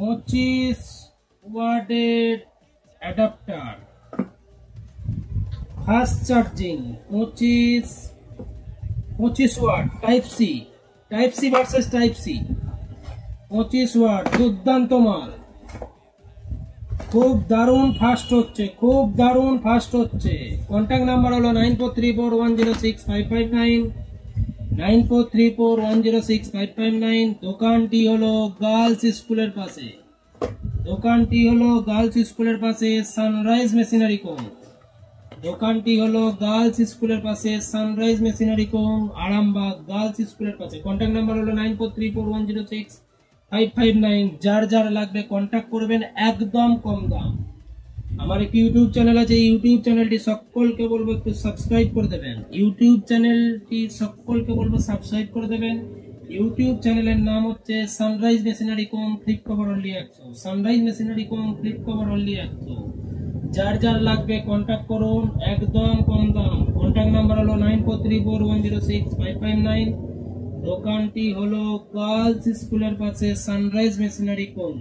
25 ওয়াটের adapter, fast charging 25 watt, type C versus type C, 25 watt, দুর্দান্ত মাল, খুব দারুণ ফাস্ট হচ্ছে। কন্ট্যাক্ট নাম্বার হলো 9434106559, 9434106559। দোকানটি হলো গার্লস স্কুলের পাশে, sunrise machinery co, Arambagh girls স্কুলের পাশে। কন্ট্যাক্ট নাম্বার হলো 9434106559। যার লাগবে কন্ট্যাক্ট করবেন, একদম কম দাম। আমার একটি ইউটিউব চ্যানেল আছে, ইউটিউব চ্যানেলটি সকলকে বলবো একটু সাবস্ক্রাইব করে দেবেন। ইউটিউব চ্যানেলের নাম হচ্ছে sunrise machinery co, flip cover only 100। যার লাগবে কন্ট্যাক্ট করুন, একদম কম দাম। কন্ট্যাক্ট নাম্বার হলো 9434106559। দোকানটি হলো গার্লস স্কুলের পাশে, সানরাইজ মেশিনারি কোং।